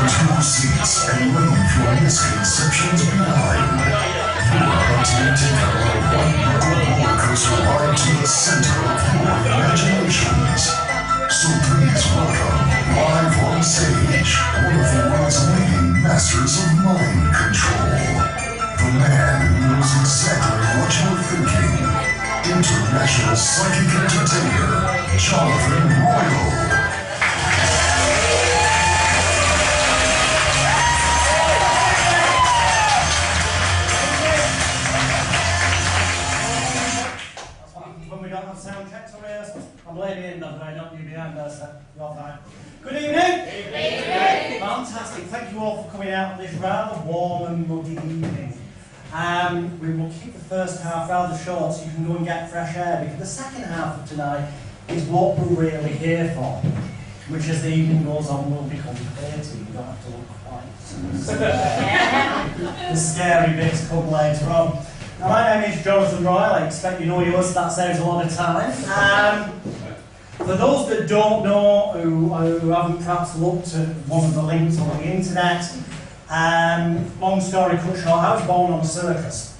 two seats and leave your misconceptions behind. You are about to take a one-roller roller coaster ride to the center of your imaginations. So please welcome, live on stage, one of the world's leading masters of mind control. The man who knows exactly what you're thinking. International psychic entertainer, Jonathan Royle. When we don't have sound checks or rehearsals, I'm blaming him, not not you behind us, so you're fine. Good evening! Good evening! Fantastic, thank you all for coming out on this rather warm and muddy evening. We will keep the first half rather short so you can go and get fresh air, because the second half of tonight is what we're really here for, which as the evening goes on will become clear to you. You don't have to look quite. The scary bits come later on. Now, my name is Jonathan Royle. I expect you know yours, that saves a lot of time. For those that don't know, who haven't perhaps looked at one of the links on the internet, long story cut short, I was born on a circus.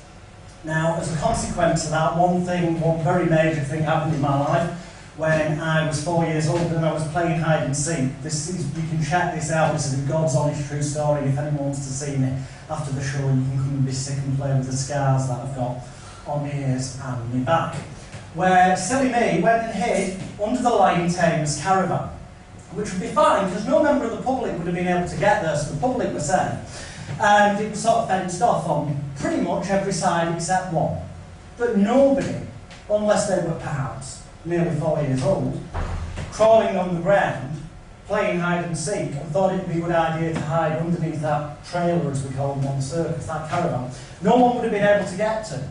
Now, as a consequence of that, one very major thing happened in my life when I was 4 years old and I was playing hide and seek. You can check this out, this is a God's honest true story. If anyone wants to see me after the show, you can come and be sick and play with the scars that I've got on my ears and my back. Where silly me went and hid under the Lion Tamer's caravan, which would be fine because no member of the public would have been able to get there, so the public were safe. And it was sort of fenced off on pretty much every side except one. But nobody, unless they were perhaps nearly 4 years old, crawling on the ground, playing hide and seek, and thought it would be a good idea to hide underneath that trailer, as we call them on the circus, that caravan. No one would have been able to get to.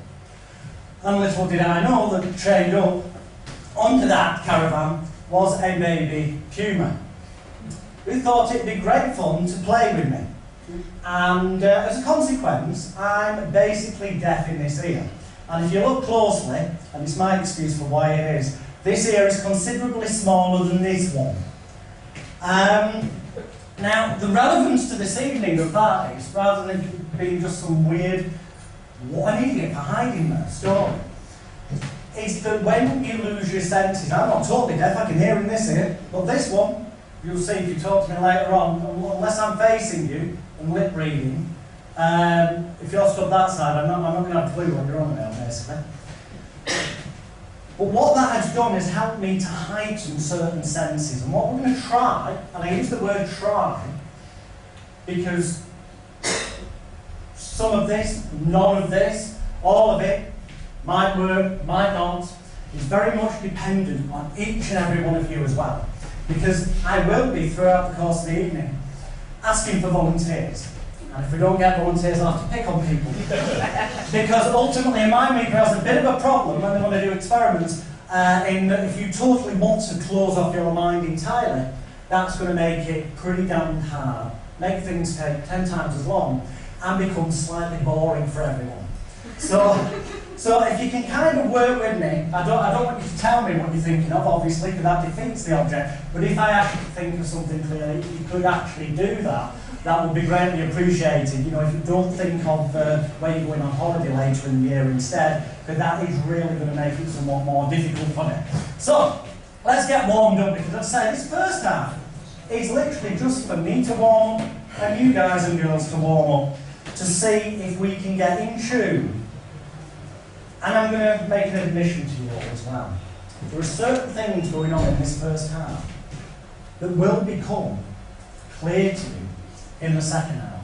And little did I know that trained up under that caravan was a baby puma, who thought it'd be great fun to play with me. And as a consequence, I'm basically deaf in this ear. And if you look closely, and it's my excuse for why it is, this ear is considerably smaller than this one. Now, the relevance to this evening of that is, rather than being just some weird, what an idiot for hiding that story, is that when you lose your senses, I'm not totally deaf, I can hear in this ear, but this one, you'll see if you talk to me later on, unless I'm facing you and lip reading, if you're stood that side, I'm not going to have a clue what you're on about, basically. But what that has done is helped me to heighten certain senses. And what we're going to try, and I use the word try, because some of this, none of this, all of it, might work, might not, is very much dependent on each and every one of you as well. Because I will be, throughout the course of the evening, asking for volunteers. And if we don't get volunteers, I'll have to pick on people. Because ultimately, in my meter has a bit of a problem when they want to do experiments, in that if you totally want to close off your mind entirely, that's going to make it pretty damn hard, make things take 10 times as long, and become slightly boring for everyone. So if you can kind of work with me, I don't want you to tell me what you're thinking of, obviously, because that defeats the object, but if I ask you to think of something clearly, you could actually do that. That would be greatly appreciated. You know, if you don't think of where you're going on holiday later in the year instead, because that is really going to make it somewhat more difficult for me. So, let's get warmed up, because as I say, this first half is literally just for me to warm up and you guys and girls to warm up, to see if we can get in tune. And I'm going to make an admission to you all as well. There are certain things going on in this first half that will become clear to you in the second half.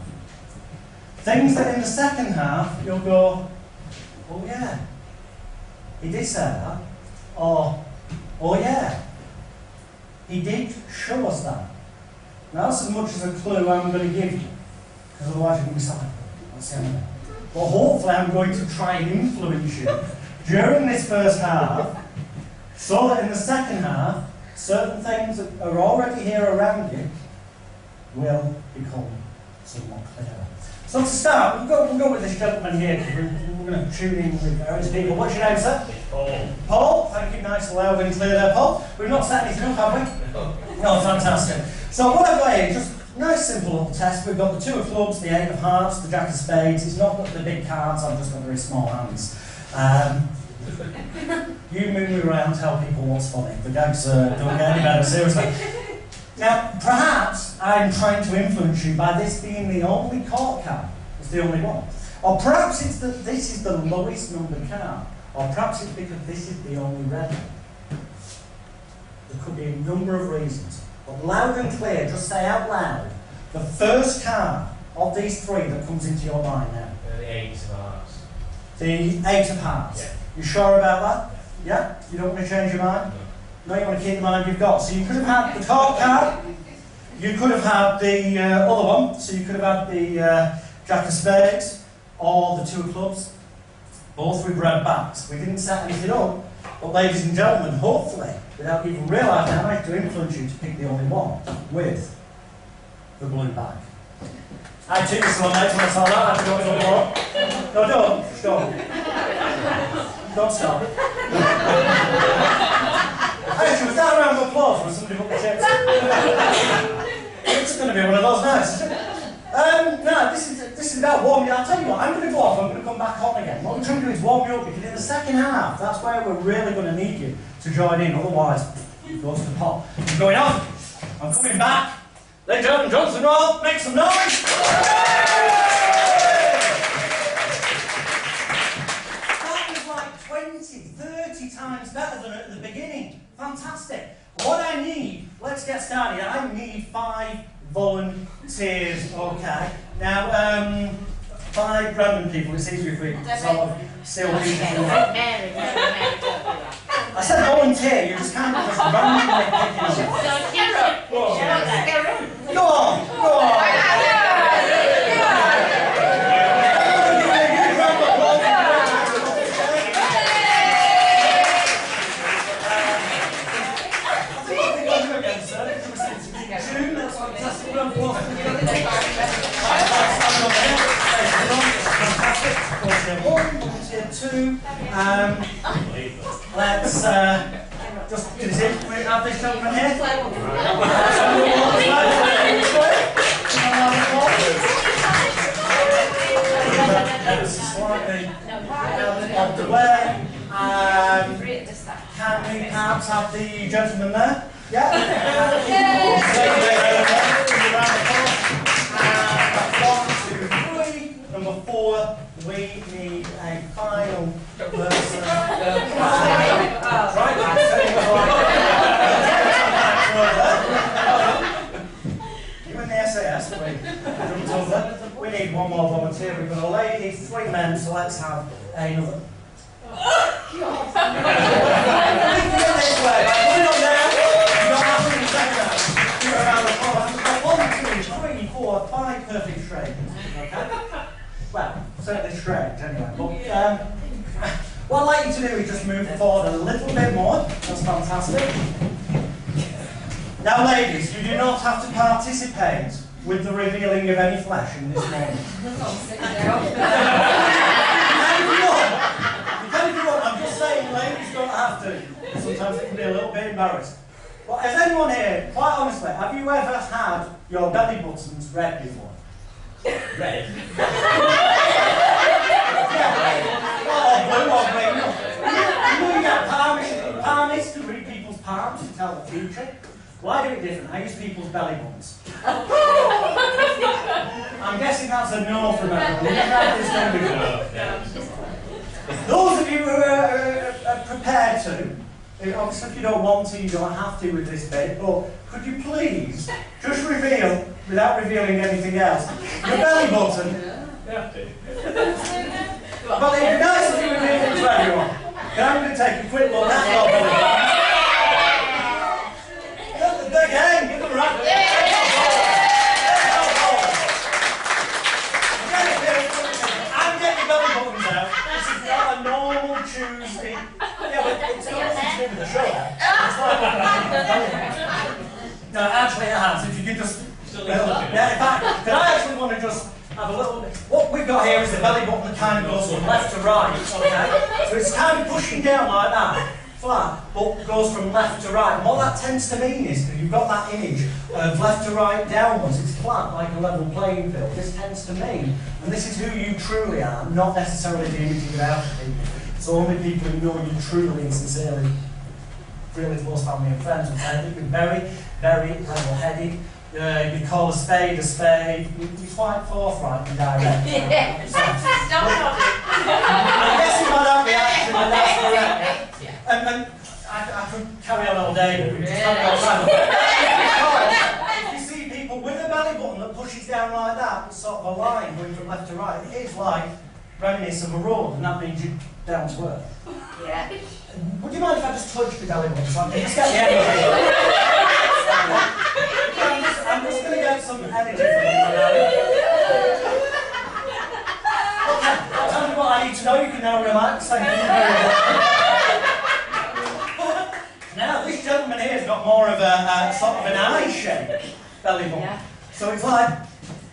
Things that in the second half you'll go, oh yeah, he did say that, or oh yeah, he did show us that. Now that's as much as a clue I'm going to give you, because otherwise you're going to be silent. That's the end. But hopefully I'm going to try and influence you during this first half, so that in the second half, certain things that are already here around you will become somewhat clearer. So to start, we'll go with this gentleman here, because we're going to tune in with various people. What's your name, sir? Paul. Paul, thank you, nice and loud and clear there, Paul. We've not set anything up, have we? No, fantastic. So what I've got here, just Nice simple little test. We've got the 2 of clubs, the 8 of hearts, the jack of spades. It's not got the big cards, I've just got very small hands. You move me around, tell people what's funny. The gags don't get any better, seriously. Now, perhaps I'm trying to influence you by this being the only court card. It's the only one. Or perhaps it's that this is the lowest numbered card. Or perhaps it's because this is the only red one. There could be a number of reasons. But loud and clear, just say out loud, the first card of these 3 that comes into your mind now. The 8 of hearts. The 8 of hearts. Yeah. You sure about that? Yeah? You don't want to change your mind? No, you want to keep the mind you've got. So you could have had the court card, you could have had the other one, so you could have had the jack of spades, or the 2 of clubs, both with red backs. We didn't set anything up, but ladies and gentlemen, hopefully, without even realising, I managed to influence you to pick the only one with the blue bag. I took this one, mate, when I saw that. I have to go to the floor. No, don't. Stop. Don't stop. Actually, was that a round of applause when somebody put the chips? It's going to be one of those nights, isn't it? No, this is about warming up. I'll tell you what, I'm going to go off, I'm going to come back on again. What we're trying to do is warm you up, because in the second half, that's where we're really going to need you to join in, otherwise, it goes to the pot. I'm going off, I'm coming back. Ladies and gentlemen, Johnson Royle, make some noise! That was like 20, 30 times better than at the beginning. Fantastic. What I need, let's get started. I need 5 volunteers, okay? Now, 5 random people, it's easier if we sort of still leave it. I said volunteer, you just can't just randomly pick it up. Go on, go on. Volunteer 2. Let's just continue. We have this gentleman here. Slightly out of the way. Can we perhaps have the gentleman there? Yeah. Number 4, we need a final person. You and the SAS, we need one more volunteer. We've got a lady, 3 men, so let's have another. This way. Put it on there. You don't have to be second. Do it around the corner. 1, 2, 3, 4, 5 perfect straights. Okay? Well, certainly straight anyway. But what I'd like you to do is just move forward a little bit more. That's fantastic. Now, ladies, you do not have to participate with the revealing of any flesh in this moment. I'm just saying, ladies don't have to. Sometimes it can be a little bit embarrassing. But has anyone here, quite honestly, have you ever had your belly buttons red before? Red? Oh, blue or green. You know you get palmists to read people's palms to tell the future? Well, I do it different. I use people's belly buttons. I'm guessing that's a no from everyone. We've never had this done before. Those of you who are prepared to, obviously if you don't want to, you don't have to with this bit, but could you please just reveal, without revealing anything else, your belly button? Yeah. But it'd be nice if you reveal it to everyone. I'm going to take a quick look at your belly button. Again, give them a round. I'm getting belly buttons out. This is not a normal Tuesday. Yeah, but it's got nothing to do with the show. It's like no, actually it has. If you could just... yeah, in fact, I actually want to just have a little bit... What we've got here is a belly button that kind of goes from left to right, okay? So it's kind of pushing down like that. flat, but goes from left to right. And what that tends to mean is, because you've got that image of left to right downwards, it's flat, like a level playing field. This tends to mean, and this is who you truly are, not necessarily the image you give out to people. It's only people who know you truly and sincerely, really close family and friends, would say that you're very, very level-headed. You call a spade a spade. You're quite forthright and direct. I'm guessing by that reaction that that's correct. And I could carry on all day, but we just haven't got time. Because if you see people with a belly button that pushes down like that, it's sort of a line going from left to right, it is like reminiscent of a road, and that means you're down to earth. Yeah. Would you mind if I just touch the belly button so I can just get the energy? I'm just going to get some energy from you. Tell me what I need to know, you can now relax. Thank you very much. Now, this gentleman here has got more of a sort of an eye-shaped belly button. Yeah. So it's like,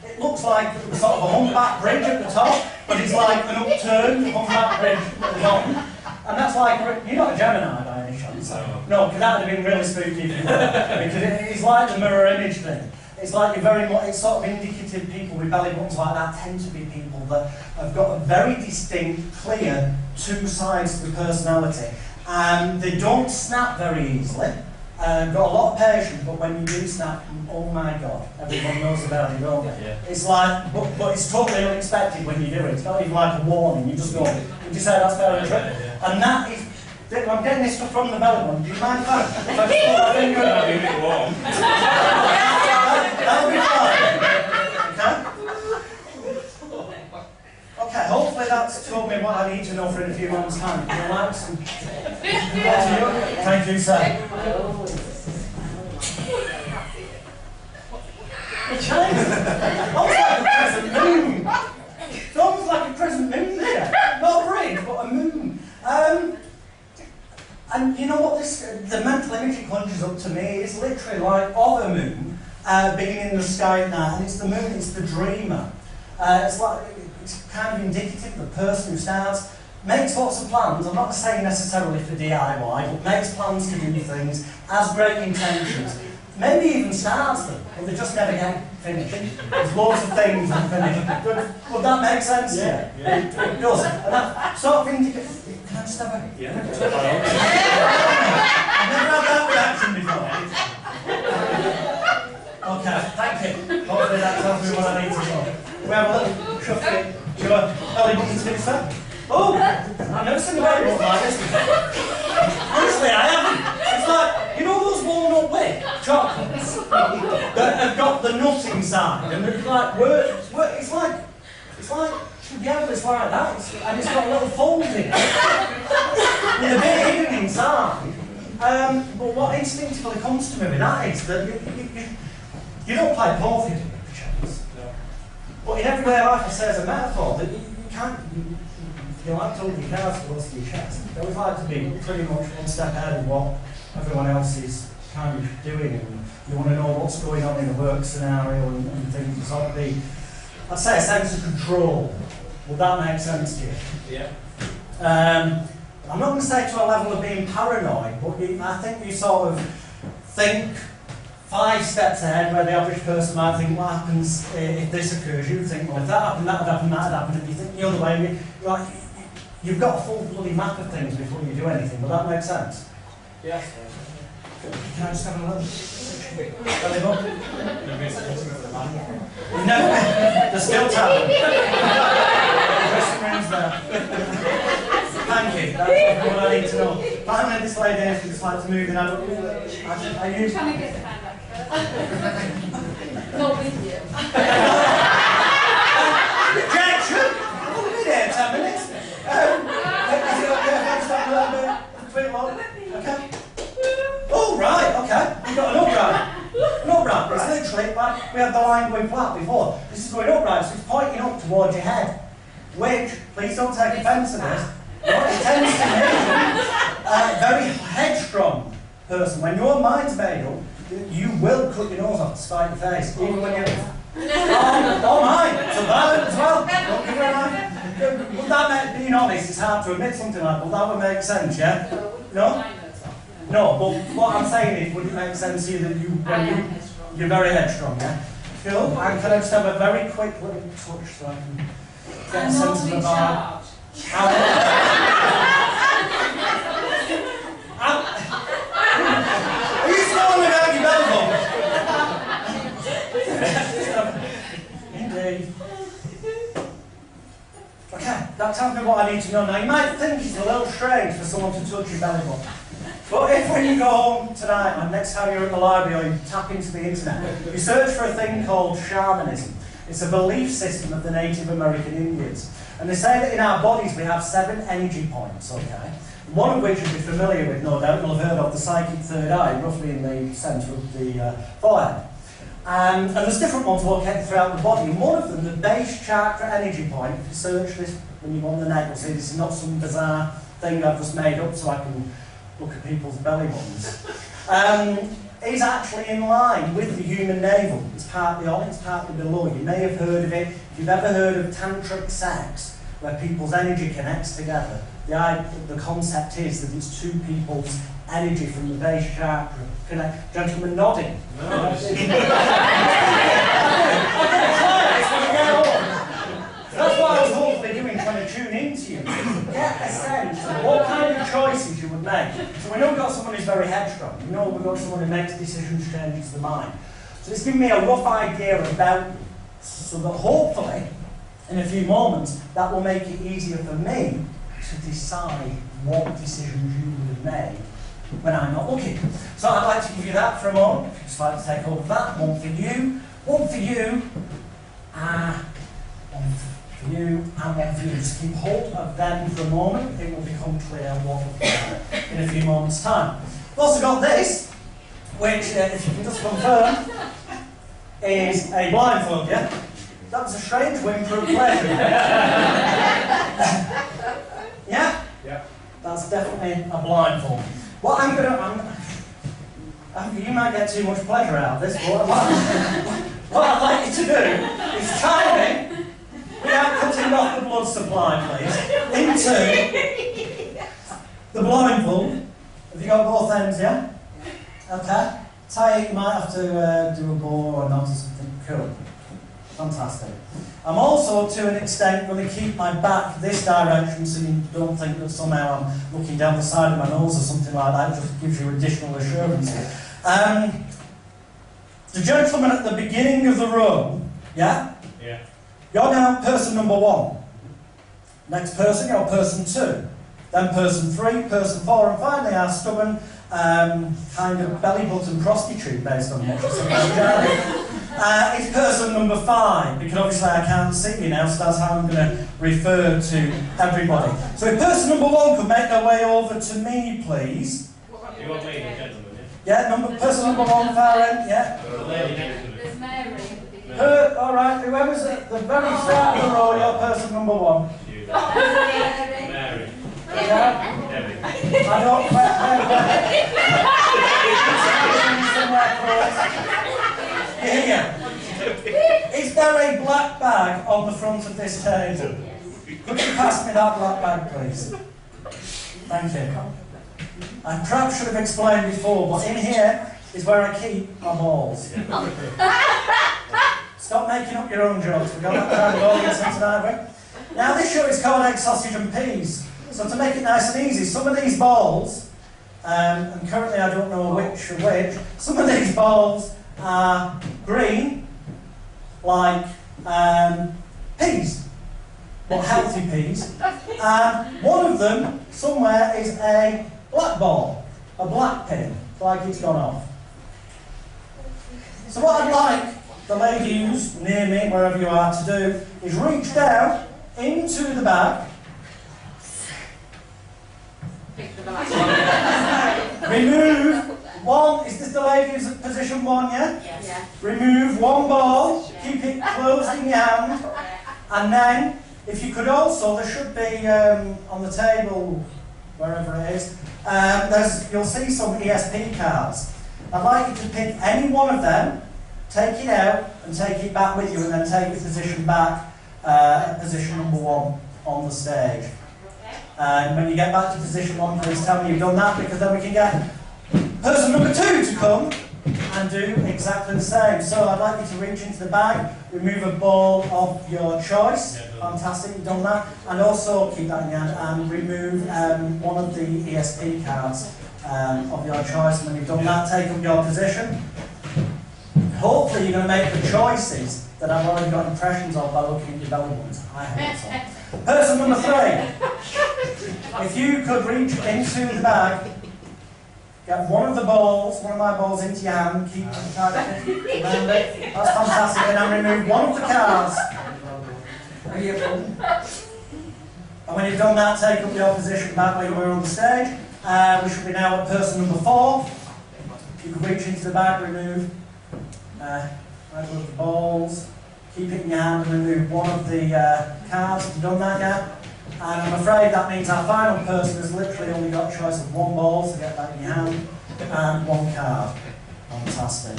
it looks like sort of a humpback bridge at the top, but it's like an upturned humpback bridge at the bottom. And that's like, you're not a Gemini by any chance? No, because that would have been really spooky if you were. Because it's like the mirror image thing. It's like you're very much, it's sort of indicative people with belly buttons like that tend to be people that have got a very distinct, clear two sides to the personality. They don't snap very easily. Got a lot of patience, but when you do snap, oh my God, everyone knows about it, don't they? Yeah. It's like, but it's totally unexpected when you do it. It's not even like a warning. You just go, would you say that's fair and true? And that is, I'm getting this stuff from the belly button. Do you mind if I just put my finger in? I'll be a bit warm. That'll be fine. Okay? Okay, hopefully that's told me what I need to know for in a few moments' time. Can you relax? Thank you, sir. It's almost like a crescent moon. It's almost like a crescent moon here. Not a bridge, but a moon. And you know what the mental image it conjures up to me is literally like of a moon being in the sky at night, and it's the moon, it's the dreamer. It's kind of indicative of the person who starts, makes lots of plans. I'm not saying necessarily for DIY, but makes plans to do things, has great intentions, maybe even starts them, but they just never get finished. There's loads of things unfinished. Would that make sense? Yeah. It does. And that sort of indicates. Can I just have a... Yeah. I've never had that reaction before. Okay, thank you. Hopefully that tells me what I need to know. We have a little chuffy to your belly button to this side. Oh! I've never seen a belly button like this before. Honestly, I haven't. It's like, you know those walnut whip chocolates that have got the nut inside, and it's like, it's like, yeah, it's like that, and it's got a little fold in it, with a bit hidden inside. But what instinctively comes to me with that is that you don't play poker, do you, perchance? No. But in everyday life, I say as a metaphor, that you can't, you like to hold your cards close to your chest. You always like to be pretty much one step ahead of what everyone else is kind of doing, and you want to know what's going on in a work scenario and things. It's sort of the, I'd say, a sense of control. Would that make sense to you? Yeah. I'm not going to say to a level of being paranoid, but I think you sort of think 5 steps ahead, where the average person might think, what happens if this occurs? You think, well, if that happened, that would happen, that would happen. If you think the other way, you've got a full bloody map of things before you do anything. Would that make sense? Yeah. Can I just have a look? Belly button? No, the still tavern. Dressing room's there. Thank you, that's what I need to know. Finally, this lady here just like to move in. Are you trying to get the hand back? Not with you. Rejection! I've only been here 10 minutes. Is it okay if I just have a little bit long? Okay. Oh, right, okay. You've got an upright. An upright. It's literally like we had the line going flat before. This is going upright, so it's pointing up towards your head. Which, please don't take offence to this, what it tends to mean a very headstrong person. When your mind's made up, you will cut your nose off to spite your face, even when you're... Oh my! So violent as well. Don't give her a line. Would that make, being honest, it's hard to admit something like that, but that would make sense, yeah? No? No, but what I'm saying is, would it make sense to you that you're very headstrong, yeah? Cool. And can I just have a very quick little touch so I can get a sense of the vibe? Are you smiling about your belly button? Indeed. Okay, that tells me what I need to know. Now, you might think it's a little strange for someone to touch your belly button. But if when you go home tonight, and next time you're at the library or you tap into the internet, you search for a thing called shamanism. It's a belief system of the Native American Indians. And they say that in our bodies we have 7 energy points, okay? One of which you'll be familiar with, no doubt, you'll have heard of the psychic third eye, roughly in the centre of the forehead. And there's different ones located throughout the body. And one of them, the base chakra energy point, if you search this when you're on the net, you'll see this is not some bizarre thing I've just made up so I can look at people's belly buttons, is actually in line with the human navel. It's partly on, it's partly below. You may have heard of it. If you've ever heard of tantric sex, where people's energy connects together, the concept is that it's 2 people's energy from the base chakra connect. Gentlemen nodding. No. That's what I was hopefully doing, trying to tune into you. Get a sense of what kind of choices you would make. So we know we've got someone who's very headstrong. We know we've got someone who makes decisions, changes the mind. So it's giving me a rough idea about you, so that hopefully, in a few moments, that will make it easier for me to decide what decisions you would have made when I'm not looking. So I'd like to give you that for a moment. If you'd just like to take hold of that, one for you, one for you, one for you, and one for you. Just keep hold of them for a moment. It will become clear what we've got in a few moments' time. We've also got this, which, if you can just confirm, is a blindfold, yeah? That was a strange win for a pleasure. Yeah? Yeah. That's definitely a blindfold. What I'm going to... you might get too much pleasure out of this, but what I'd like you to do is chime in, without cutting off the blood supply, please, into the blindfold. Have you got both ends, yeah? Okay. Tie it, you might have to do a bow or not or something. Cool. Fantastic. I'm also, to an extent, going to keep my back this direction so you don't think that somehow I'm looking down the side of my nose or something like that. It just gives you additional assurance. The gentleman at the beginning of the row, yeah? Yeah. You're now person number 1. Next person, you're person 2. Then person 3, person 4, and finally our stubborn kind of belly button prostitute based on what you said. It's person number 5, because obviously I can't see you now, so that's how I'm going to refer to everybody. So if person number 1 could make their way over to me, please. You want me, the gentleman, yeah? Person number 1, far end, yeah? The lady next to me. There's Mary. Alright, whoever's at the very start of the row, you're person number 1. You. Mary. Mary. Yeah? Debbie. I don't quite yeah. Is there a black bag on the front of this table? Could you pass me that black bag, please? Thank you. I perhaps should have explained before, but in here is where I keep my balls. Stop making up your own jokes. We've got that kind of audience in tonight, we? Now this show is called Egg, Sausage and Peas. So to make it nice and easy, some of these balls, and currently I don't know which are which, some of these balls are green, like peas, but healthy peas. And one of them, somewhere, is a black ball, a black pin, like it's gone off. So what I'd like the lady who's near me, wherever you are, to do is reach down into the bag, remove one. Is this the lady who's at position 1, yeah? Yes. Remove one ball, keep it closed in your hand, and then, if you could also, there should be on the table, wherever it is, you'll see some ESP cards. I'd like you to pick any one of them, take it out, and take it back with you, and then take your position back at position number 1 on the stage. When you get back to position 1, please tell me you've done that, because then we can get Person number 2 to come and do exactly the same. So I'd like you to reach into the bag, remove a ball of your choice. Fantastic, you've done that. And also keep that in your hand and remove one of the ESP cards of your choice. And when you've done that, take up your position. Hopefully you're going to make the choices that I've already got impressions of by looking at your belly buttons. I hope so. Person number 3. If you could reach into the bag, get one of the balls, one of my balls into your hand, keep them tight around it. That's fantastic. And then remove one of the cards. And when you've done that, take up your position back where you were on the stage. We should be now at person number 4. You can reach into the bag, remove one of the balls, keep it in your hand and remove one of the cards. Have you done that yet? And I'm afraid that means our final person has literally only got a choice of one ball, so get that in your hand, and one card. Fantastic.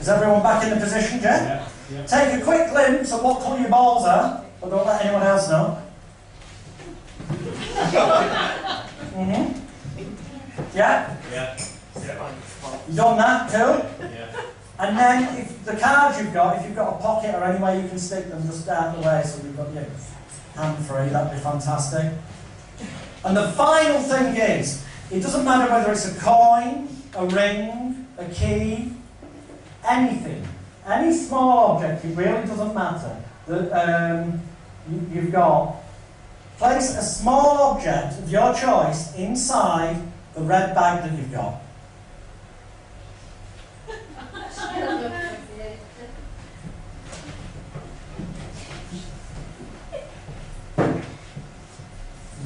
Is everyone back in the position, Jen? Yeah. Yeah. Take a quick glimpse of what colour your balls are, but don't let anyone else know. Yeah? Yeah. You done that too? Yeah. And then, if the cards you've got, if you've got a pocket or any way you can stick them, just out the way so you've got your hand free, that'd be fantastic. And the final thing is, it doesn't matter whether it's a coin, a ring, a key, anything. Any small object, it really doesn't matter. That you've got, place a small object of your choice inside the red bag that you've got.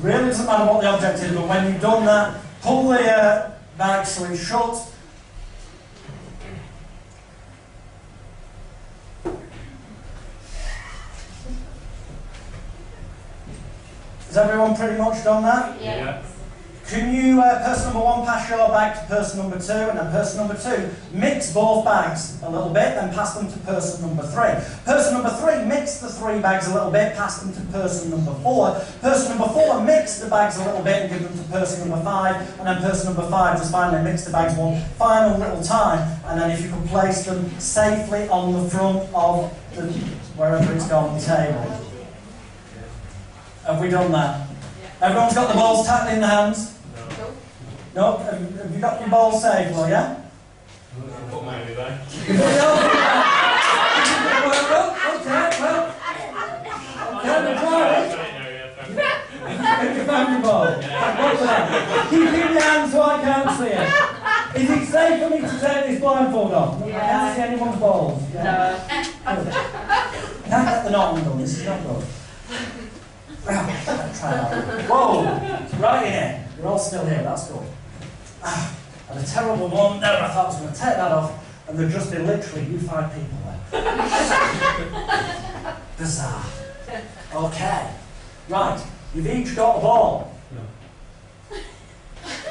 Really doesn't matter what the object is, but when you've done that, pull the bag so it's shut. Has everyone pretty much done that? Yeah. Can you, person number 1, pass your bag to person number 2, and then person number 2, mix both bags a little bit, then pass them to person number 3. Person number 3, mix the 3 bags a little bit, pass them to person number 4. Person number 4, mix the bags a little bit and give them to person number 5, and then person number 5 just finally mix the bags one final little time, and then if you can place them safely on the front of the, wherever it's gone, the table. Have we done that? Everyone's got the balls tightly in the hands? No? Have you got your balls safe, well, yeah? Put mine in there. Okay, well. Okay, we'll try it. Have you found your ball? What's that? Keep it in your hand so I can't see it. Is it safe for me to take this blindfold off? I can't see anyone's balls. Yeah? No. Can't get the knot undone, this is not good. Try that. Whoa! Right in here. You're all still here, that's good. And a terrible one. There, I thought I was going to take that off, and there'd just be literally you 5 people there. Bizarre. Okay. Right. You've each got a ball. No.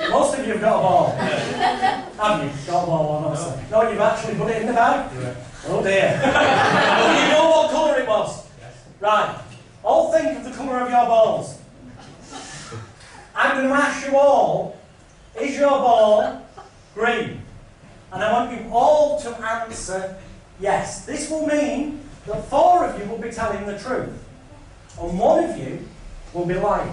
Most of you have got a ball. Have you got a ball, honestly? No, you've actually put it in the bag? Yeah. Oh dear. Well, you know what colour it was? Yes. Right. All think of the colour of your balls. I'm going to ask you all, is your ball green? And I want you all to answer yes. This will mean that 4 of you will be telling the truth. And 1 of you will be lying.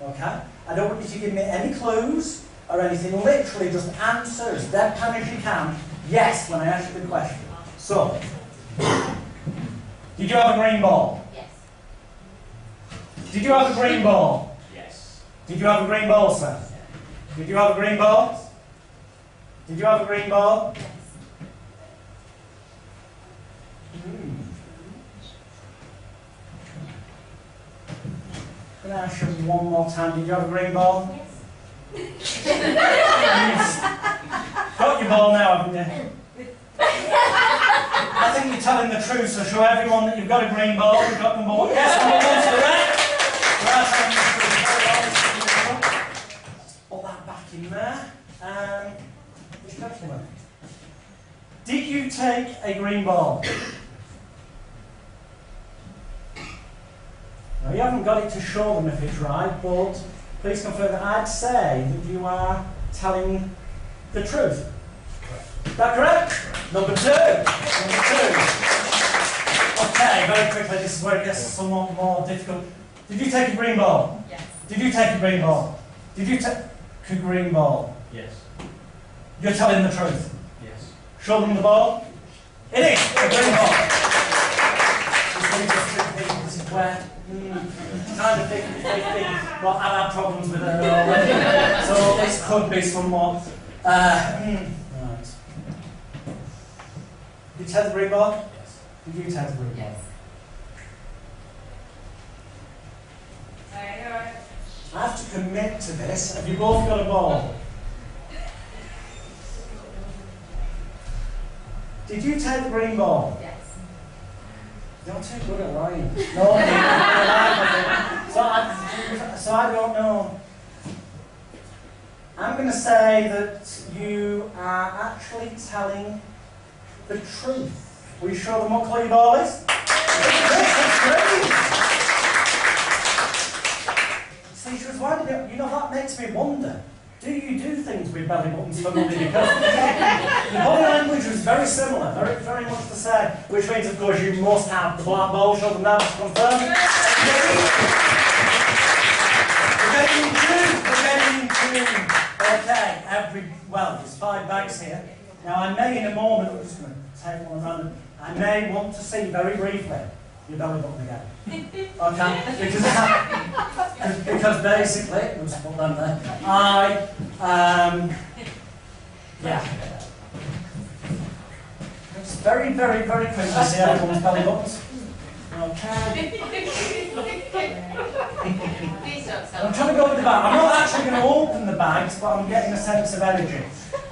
Okay? I don't want you to give me any clues or anything. Literally just answer as deadpan as you can, yes, when I ask you the question. So, did you have a green ball? Yes. Did you have a green ball? Yes. Did you have a green ball, sir? Did you have a green ball? Did you have a green ball? Yes. Can I ask you one more time? Did you have a green ball? Yes. Got your ball now, haven't you? I think you're telling the truth, so show everyone that you've got a green ball. You've got number 1. Yes, number 1's correct. Put that back in there. Which gentleman? Did you take a green ball? Now, you haven't got it to show them if it's right, but please confirm that I'd say that you are telling the truth. Is that correct? Number two. Number two. Okay, very quickly, this is where it gets somewhat more difficult. Did you take a green ball? Yes. Did you take a green ball? Did you take a green ball? Yes. You're telling the truth. Yes. Show them the ball. It is a green ball. This is where kind of 50-50, but I've had problems with it already. So this could be somewhat. Right. Did you take the green ball? Yes. Did you take the green ball? Yes. I have to commit to this. Have you both got a ball? Did you take the green ball? Yes. You're too good at lying. No, so I don't know. I'm going to say that you are actually telling the truth. Will you show them what colour your ball is? That's great. See, she was winding up. You know, that makes me wonder. Do you do things with belly buttons for money? Because the body language was very similar, very much the same. Which means, of course, you must have the black ball. Show them that to confirm. We're getting two. Okay, well, there's 5 bags here. Now, I may in a moment, I'm just going to take one random. I may want to see very briefly your belly button again. Okay, because basically, we'll just put them there. Yeah. It's very quick to see everyone's belly buttons. Okay. I'm trying to go with the bag. I'm not actually going to open the bags, but I'm getting a sense of energy.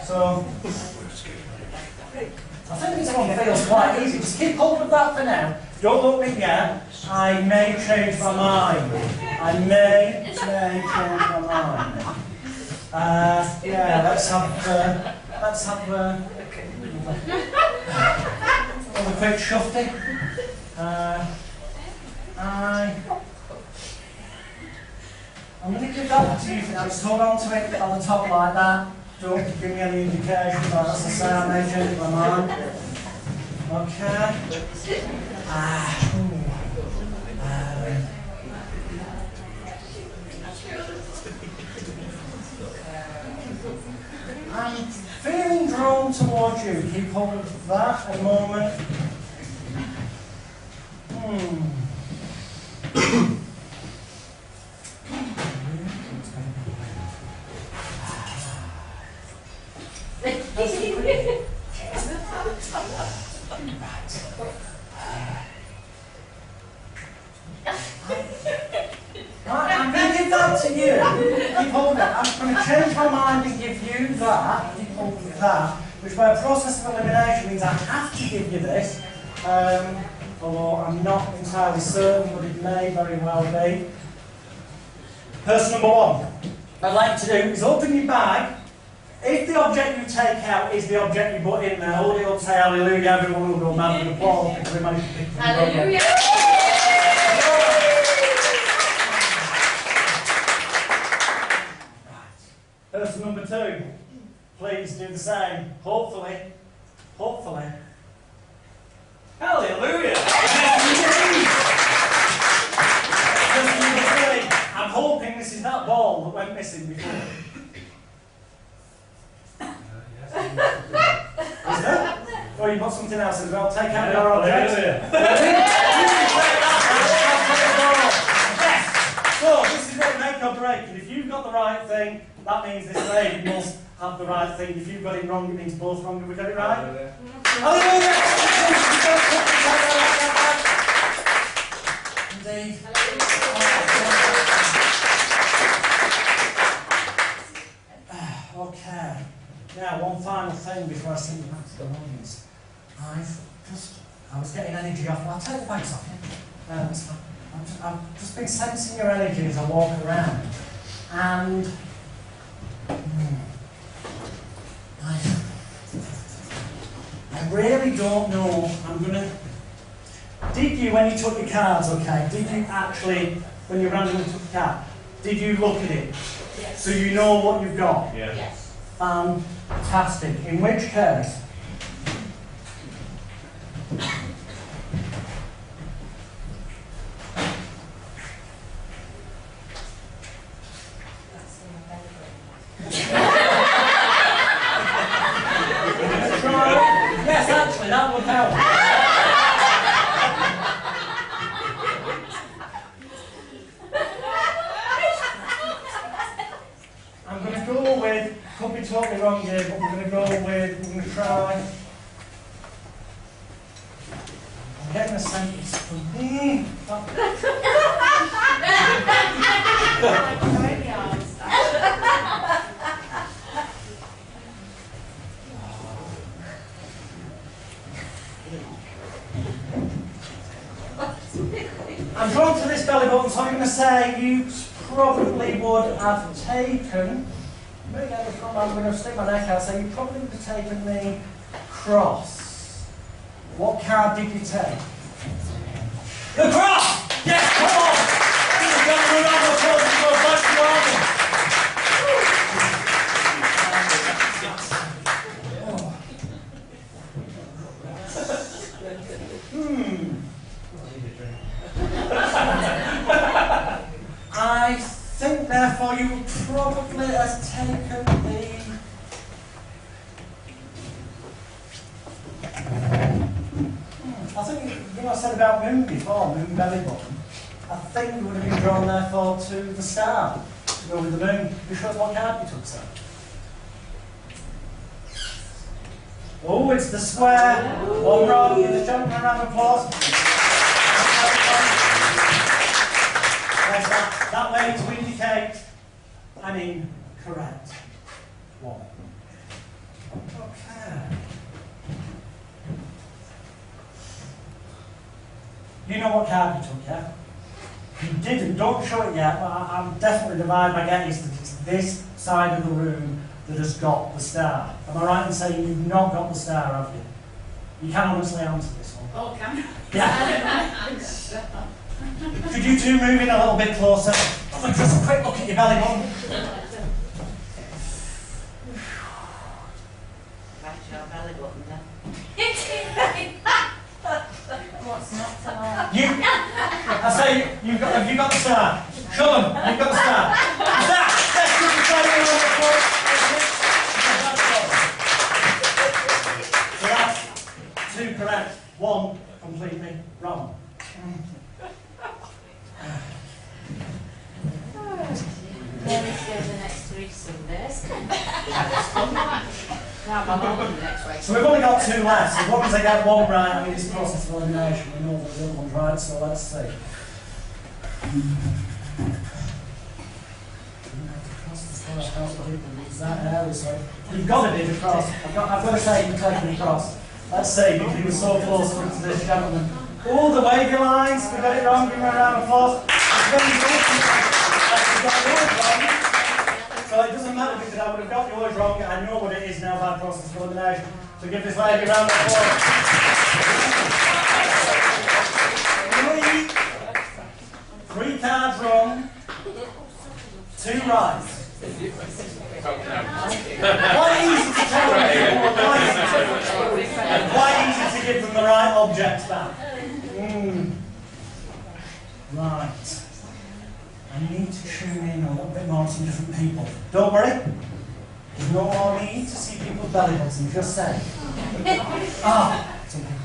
So, I think this one feels quite easy. Just keep hold of that for now. Don't look me yet. I may change my mind. I may change my mind. Yeah, let's have a quick shufty. I'm going to give that to you for now. Just hold on to it on the top like that. Don't give me any indication, but as I say, I may change my mind. Okay. I'm feeling drawn towards you. Keep hold of that a moment. I'm going to give that to you. Keep holding it. I'm going to change my mind and give you that. Keep holding that. Which by a process of elimination means I have to give you this. Although I'm not entirely certain, but it may very well be. Person number 1. What I'd like to do is open your bag. If the object you take out is the object you put in there, all you'll say hallelujah, everyone will go mad with applause because we managed to pick them up. Hallelujah. Right. Person number 2, please do the same. Hopefully. Hallelujah! Person number 3, I'm hoping this is that ball that went missing before. Is that? Or you've got something else as well? Take out your object. Yes! So, this is what make or break. And if you've got the right thing, that means this lady must have the right thing. If you've got it wrong, it means both wrong. Have we got it right? Hallelujah! Indeed. Okay. Now, one final thing before I send you back to the audience. I was getting energy off. I'll take the bags off you. I've just been sensing your energy as I walk around. And I really don't know. Did you, when you took your cards, okay, did you actually, when you randomly took the card, did you look at it? Yes. So you know what you've got? Yeah. Yes. Fantastic. In which case, yes, actually, that would help. I'm going to go with, could be totally wrong here, but we're going to go with, we're going to try. I'm getting a sentence from me. I'm drawn to this belly button, so I'm going to say you probably would have taken, I'm going to stick my neck out, so you probably would have taken the cross. What card did you take? The cross! Yes, come on! You've got a round of applause and go back to Ireland. I think, therefore, you would probably have taken the... I think, you know, I said about moon before, moon belly button. I think you would have been drawn, therefore, to the star, to go with the moon. You sure what card you took, sir? Oh, it's the square. One wrong. Give the gentleman a round of applause. There's that way to indicate, correct. One. Okay. You know what card you took, yeah? You didn't, don't show it yet, but I'm definitely the vibe I get is that it's this side of the room that has got the star. Am I right in saying you've not got the star, have you? You can honestly answer this one. Oh, can you? Yeah. Could you two move in a little bit closer? Just a quick look at your belly button. That's your belly button then. What's not to know? I say, have you got the star? Show them, you've got the star. That! Let's give the star a round of applause. So that's two correct, one completely wrong. Let's go the next 3 Sundays. Now I'm on the next week. So we've only got 2 left, so as long as I get one right, it's a process of elimination. We know that the other one's right, so let's see. You've got to be the cross. I've got to say you've taken the cross. Let's see, because he was so close to this gentleman. All the wavy lines, we got it wrong, give him a round of applause. It's very good. So it doesn't matter because I would have got yours wrong. I know what it is now by process of elimination. So give this lady a round of applause. 3 cards wrong, 2 right. Quite easy to tell people, quite easy to give them the right objects back. Right. I need to tune in a little bit more to some different people. Don't worry. There's no more need to see people's belly buttons, just say. Some people are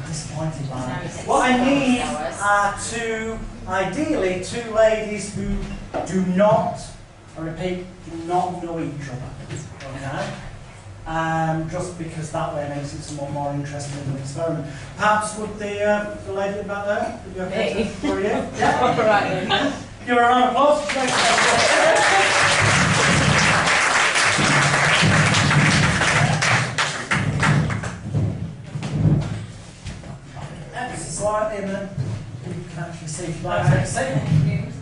disappointed by that. What I need are ideally two ladies who do not, I repeat, do not know each other. Okay? Just because that way makes it somewhat more interesting in an experiment. Perhaps would the lady back there, would be okay for you? Yeah, all right then. Give her a round of applause. Slightly, and then you can actually see if you'd like to see.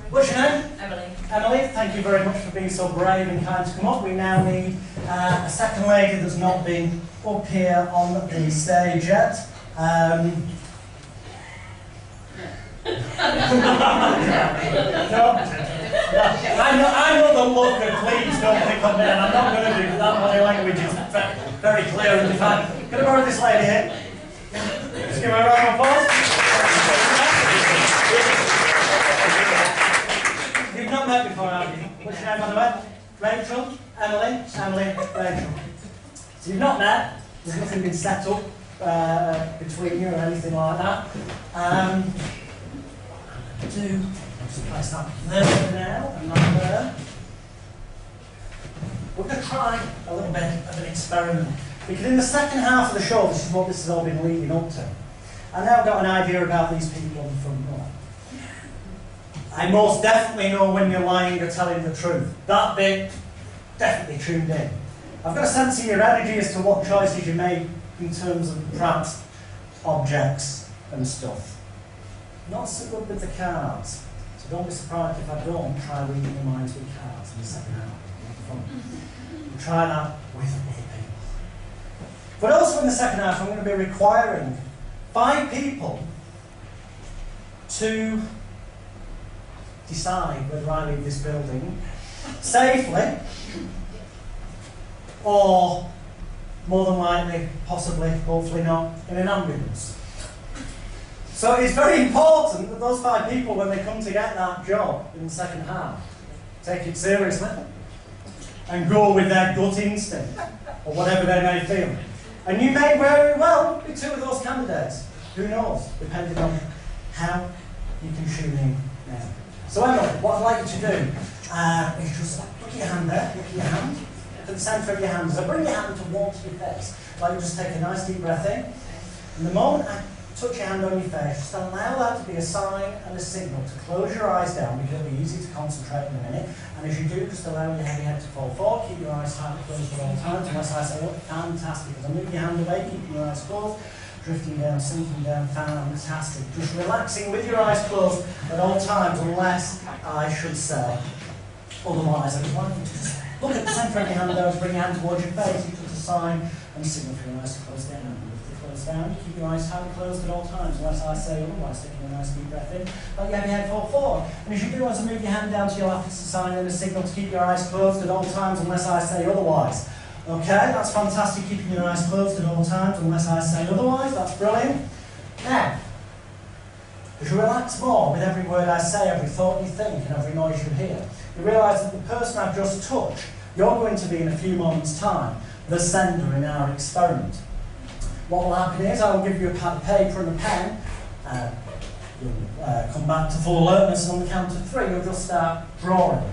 What's your name? Emily. Emily, thank you very much for being so brave and kind to come up. We now need a second lady that's not been up here on the stage yet. No. I know the look of please don't pick on me, and I'm not going to do that. Body language is very clear and defined. Can I borrow this lady here? Just give her a round of applause. You've not met before, have you? What's your name, by the way? Rachel? Emily, Rachel. So you've not met. There's nothing been set up between you or anything like that. Just place that there now and not there. We're going to try a little bit of an experiment. Because in the second half of the show, this is what this has all been leading up to. I now got an idea about these people on the front row. I most definitely know when you're lying or telling the truth. That bit, definitely tuned in. I've got a sense of your energy as to what choices you make in terms of perhaps objects and stuff. Not so good with the cards. So don't be surprised if I don't try reading your minds with cards in the second half. We'll try that with other people. But also in the second half, I'm going to be requiring 5 people to decide whether I leave this building safely or more than likely, possibly, hopefully not, in an ambulance. So it's very important that those 5 people, when they come to get that job in the second half, take it seriously and go with their gut instinct, or whatever they may feel. And you may very well be 2 of those candidates. Who knows, depending on how you can tune in now. So Emily, what I'd like you to do is just look at your hand there, look at your hand, look at the centre of your hand. So bring your hand towards your face. I'd like you to just take a nice deep breath in. And the moment I touch your hand on your face, just allow that to be a sign and a signal to close your eyes down, because it'll be easy to concentrate in a minute. And as you do, just allow your heavy head to fall forward, keep your eyes tightly closed at all times, unless I say, oh, fantastic. As I move your hand away, keep your eyes closed, drifting down, sinking down, fantastic. Just relaxing with your eyes closed at all times, unless I should say otherwise. I just want you to just look at the centre of your hand there, bring your hand towards your face, you put a sign and a signal for your eyes to close down. Down. Keep your eyes tightly closed at all times, unless I say otherwise. Taking a nice deep breath in, let your head fall forward. And as you do, as I move your hand down to your left, it's a sign and a signal to keep your eyes closed at all times, unless I say otherwise. Okay, that's fantastic. Keeping your eyes closed at all times, unless I say otherwise. That's brilliant. Now, as you relax more with every word I say, every thought you think, and every noise you hear, you realise that the person I've just touched, you're going to be in a few moments' time the sender in our experiment. What will happen is I will give you a pad of paper and a pen. You'll come back to full alertness, and on the count of 3, you'll just start drawing.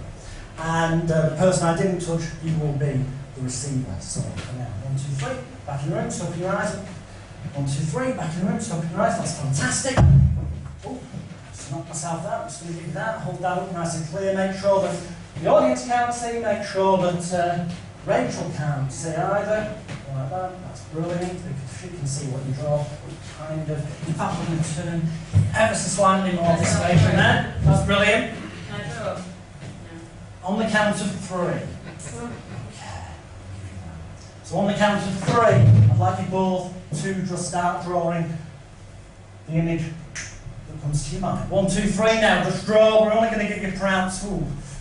And the person I didn't touch, you will be the receiver. So for now, 1, 2, 3, back in the room, stop your eyes. 1, 2, 3, back in the room, stop your eyes. That's fantastic. Oh, just knock myself out. I'm just going to give you that. Hold that up nice and clear. Make sure that the audience can't see. Make sure that Rachel can't see either. Like that. That's brilliant, because she can see what you draw. Kind of. In fact, we're going to turn ever so slightly more this way from there. That's brilliant. On the count of 3. Okay. So on the count of 3, I'd like you both to just start drawing the image that comes to your mind. 1, 2, 3 now. Just draw. We're only going to give you perhaps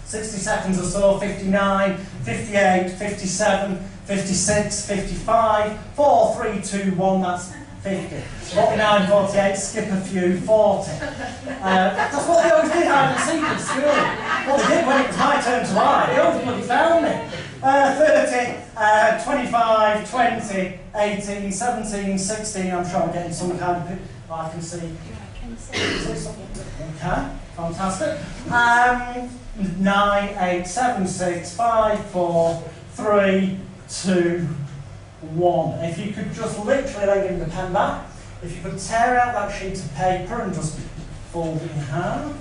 60 seconds or so. 59, 58, 57. 56, 55, 4, 3, 2, 1, that's 50. 49, 48, skip a few, 40. That's what they always did, hide and seek at school. What they did when it was my turn to lie, they always bloody found me. 30, 25, 20, 18, 17, 16, I'm sure I'm getting some kind of, I can see. Okay, fantastic. 9, 8, 7, 6, 5, 4, 3, 2, 1. If you could just literally then give me the pen back. If you could tear out that sheet of paper and just fold it in half.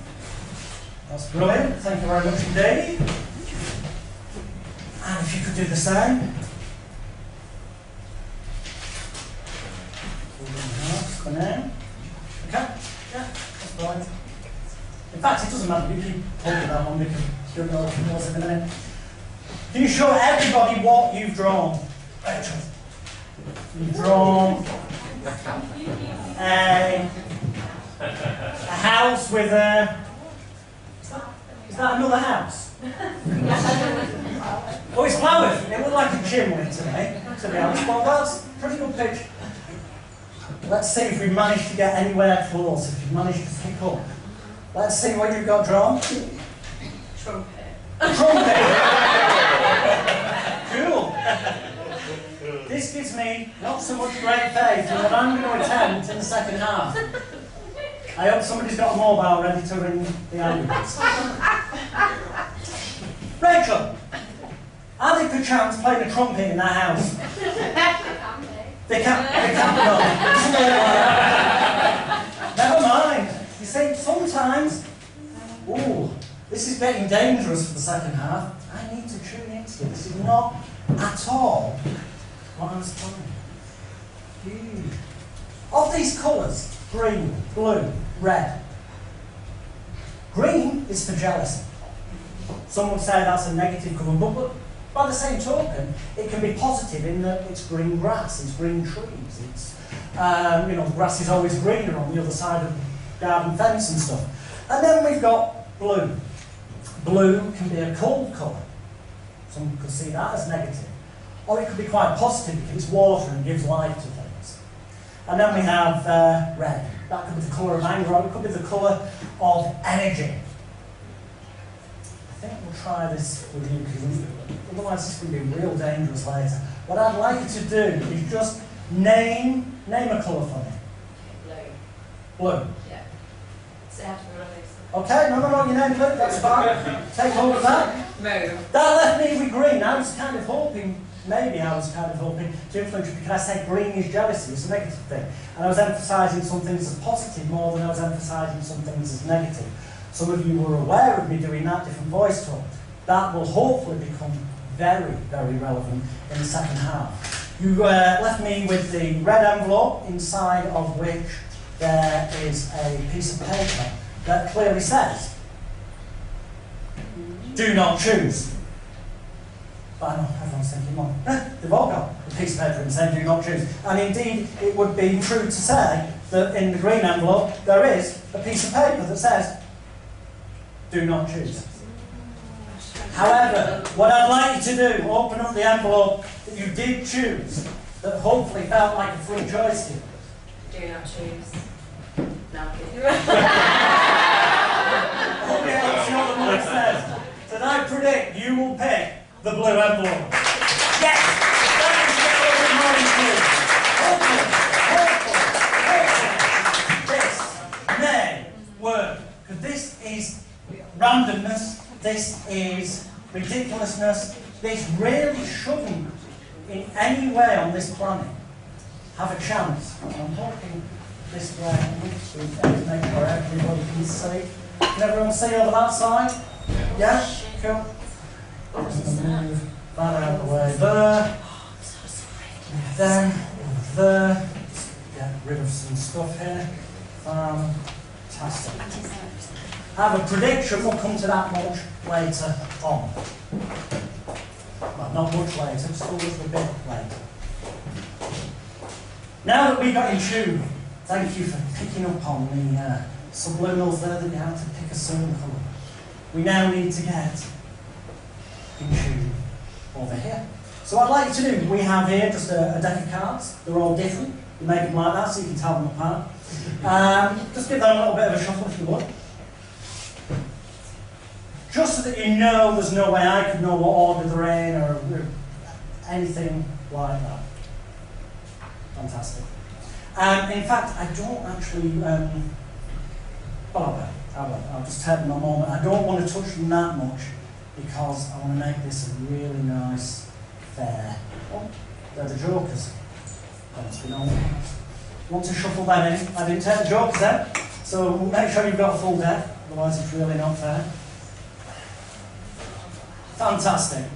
That's brilliant. Thank you very much indeed. And if you could do the same. Fold it in half for now. Okay? Yeah, that's brilliant. In fact, it doesn't matter. You keep holding that one because you'll know what it was in a minute. Can you show everybody what you've drawn? Rachel. You've drawn a house with a... Is Is that another house? Oh, it's flowers. It looked like a chimney to me, to be honest. Well, that's a pretty good picture. Let's see if we managed to get anywhere close, if you've managed to pick up. Let's see what you've got drawn. Trumpet. Trumpet! Cool. This gives me not so much great faith in what I'm going to attempt in the second half. I hope somebody's got a mobile ready to ring the ambulance. Rachel, are they perchance playing a trumpet in that house? They can't be done. Never mind. You see, sometimes, ooh, this is getting dangerous for the second half. I need to tune into it. This is not at all what I was planning. Of these colours, green, blue, red. Green is for jealousy. Some would say that's a negative colour, but by the same token, it can be positive in that it's green grass, it's green trees, it's, the grass is always greener on the other side of the garden fence and stuff. And then we've got blue. Blue can be a cold colour. Some could see that as negative. Or it could be quite positive because it's water and gives life to things. And then we have red. That could be the colour of anger, or it could be the colour of energy. I think we'll try this with you because otherwise this can be real dangerous later. What I'd like you to do is just name a colour for me. Blue. Blue. Yeah. It's out of release. Okay, no, you name blue, that's fine. Take hold of that. Move. That left me with green. I was kind of hoping to influence you because I said green is jealousy, it's a negative thing. And I was emphasising some things as positive more than I was emphasising some things as negative. Some of you were aware of me doing that different voice tone. That will hopefully become very, very relevant in the second half. You left me with the red envelope, inside of which there is a piece of paper that clearly says, do not choose. But I know everyone's thinking, well, they've all got a piece of paper and saying do not choose. And indeed, it would be true to say that in the green envelope, there is a piece of paper that says, do not choose. However, what I'd like you to do, open up the envelope that you did choose, that hopefully felt like a free choice to you. Do not choose. No, I'm kidding. Okay, let's see what the book says. So I predict you will pick the blue envelope. Yes! That is what this may work. Because this is randomness, this is ridiculousness, this really shouldn't in any way on this planet have a chance. And I'm hoping this way to make sure everybody can see. Can everyone see over that side? Yeah? Cool. Just going to move that out of the way there. Then, there. Get rid of some stuff here. Fantastic. I have a prediction, we'll come to that much later on. Well, not much later, still a little bit later. Now that we got in tune, thank you for picking up on the subliminals there that you have to pick a certain colour. We now need to get in tune over here. So what I'd like you to do, we have here just a deck of cards. They're all different. You make them like that so you can tell them apart. Just give them a little bit of a shuffle if you would. Just so that you know there's no way I could know what order they're in or anything like that. Fantastic. In fact, I don't actually, I'll just tell them a moment. I don't want to touch them that much because I want to make this a really nice, fair. Oh, they're the jokers. Want to shuffle them in. I didn't take the jokers then, so make sure you've got a full deck, otherwise it's really not fair. Fantastic.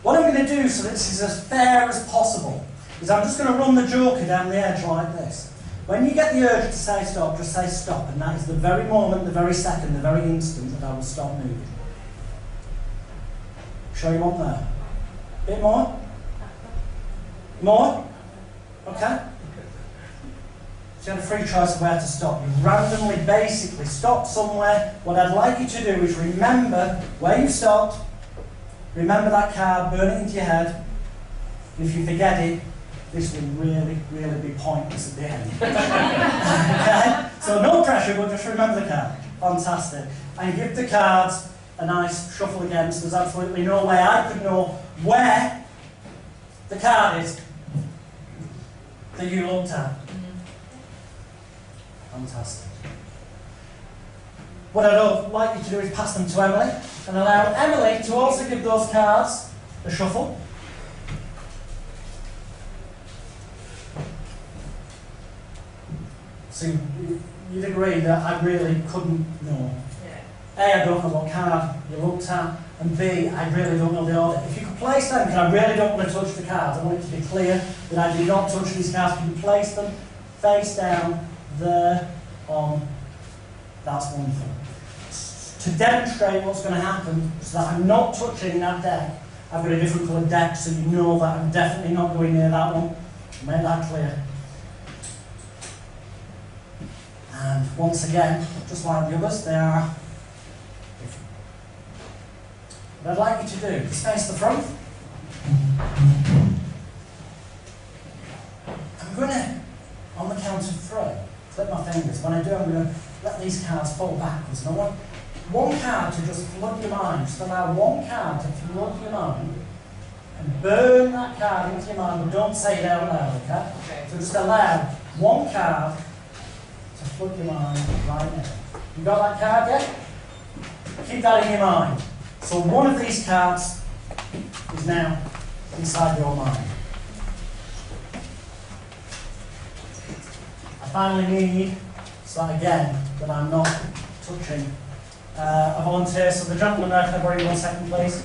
What I'm going to do so that this is as fair as possible is I'm just going to run the joker down the edge like this. When you get the urge to say stop, just say stop, and that is the very moment, the very second, the very instant that I will stop moving. Show you one there. Bit more? More? Okay. So you had a free choice of where to stop. You randomly, basically, stop somewhere. What I'd like you to do is remember where you stopped, remember that card, burn it into your head. If you forget it, this will really, really be pointless at the end. Okay? So no pressure, but just remember the card. Fantastic. And give the cards a nice shuffle again, so there's absolutely no way I could know where the card is that you looked at. Fantastic. What I'd like you to do is pass them to Emily and allow Emily to also give those cards a shuffle. So you'd agree that I really couldn't know. A, I don't know what card you looked at, and B, I really don't know the order. If you could place them, because I really don't want to touch the cards, I want it to be clear that I do not touch these cards. Can you place them face down there on? That's wonderful. To demonstrate what's going to happen, so that I'm not touching that deck, I've got a different coloured deck, so you know that I'm definitely not going near that one. Make that clear. And once again, just like the others, they are different. What I'd like you to do is face the front. I'm going to, on the count of 3, clip my fingers. When I do, I'm going to let these cards fall backwards. And I want one card to just flood your mind. Just allow one card to flood your mind and burn that card into your mind, but don't say it out loud, okay? So just allow one card to flood your mind right now. You got that card yet? Keep that in your mind. So one of these cards is now inside your mind. I finally need, so again, that I'm not touching a volunteer. So the gentleman there, can I borrow you 1 second, please?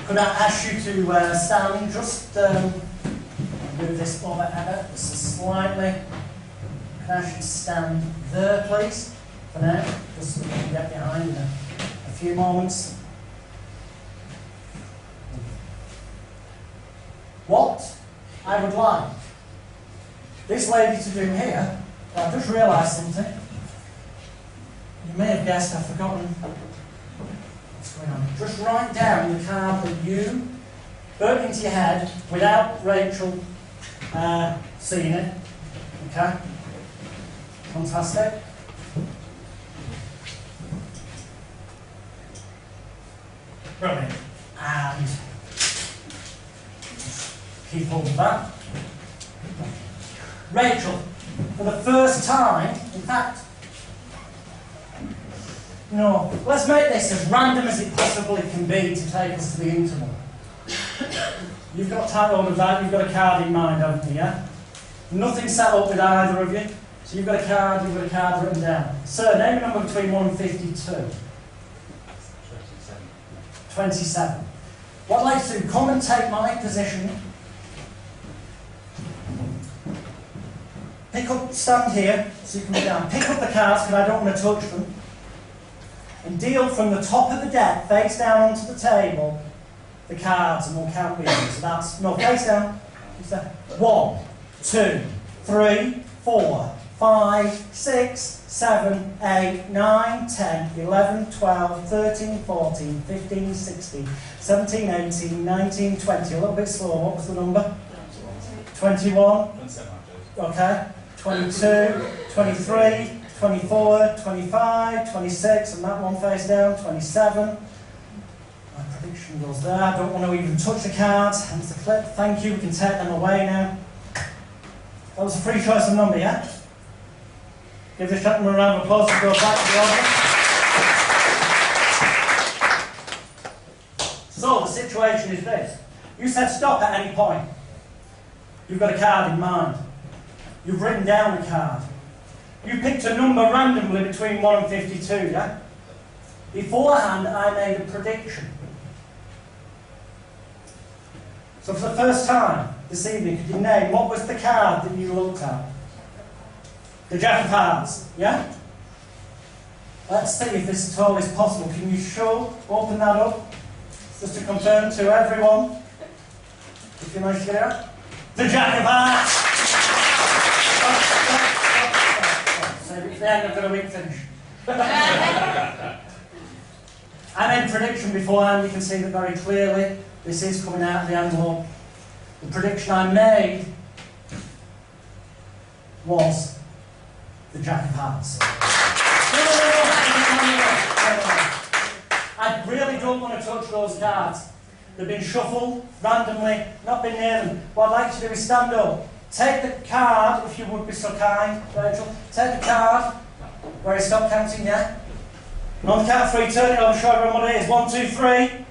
Could I ask you to stand, just move this over ever, just slightly. Can I ask you to stand there, please, for now, just so we can get behind in a few moments. What I would like this lady to do here, I've just realised something. You may have guessed I've forgotten what's going on. Just write down the card that you burnt into your head without Rachel seeing it. Okay? Fantastic. Brilliant. And keep hold of that. Rachel, for the first time, in fact, no, let's make this as random as it possibly can be to take us to the interval. You've got tight hold of that, you've got a card in mind, haven't you, yeah? Nothing set up with either of you. So you've got a card written down. Sir, name a number between 1 and 52. 27. What I'd like to do, come and take my position. Pick up, stand here, so you can be down. Pick up the cards, because I don't want to touch them. And deal from the top of the deck, face down onto the table, the cards, and we'll count with you. So that's, no, face down. 1, 2, 3, 4, 5, 6, 7, 8, 9, 10, 11, 12, 13, 14, 15, 16, 17, 18, 19, 20. A little bit slower. What was the number? 21. Okay. 22, 23, 24, 25, 26, and that one face down, 27. My prediction goes there. I don't want to even touch the cards. Hence the clip. Thank you. We can take them away now. That was a free choice of number, yeah? Give this gentleman a round of applause to go back to the audience. So, the situation is this. You said stop at any point. You've got a card in mind. You've written down a card. You picked a number randomly between 1 and 52, yeah? Beforehand, I made a prediction. So for the first time this evening, could you name what was the card that you looked at? The Jack of Hearts, yeah? Let's see if this at all is possible. Can you open that up? Just to confirm to everyone. If you manage to get it out. The Jack of Hearts! end of the week finish. I made a prediction beforehand, you can see that very clearly. This is coming out of the envelope. The prediction I made was the Jack of Hearts. I really don't want to touch those cards. They've been shuffled randomly, not been near them. What I'd like you to do is stand up. Take the card, if you would be so kind, Rachel. Take the card where I stop counting, yeah? And on the count of three, turn it over, show everyone what it is. 1, 2, 3.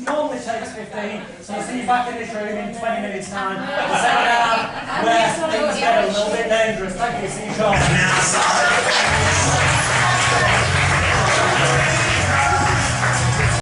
Normally takes 15, so I'll see you back in this room in 20 minutes' time. The second half, where things get a little bit dangerous. Thank you, see you shortly.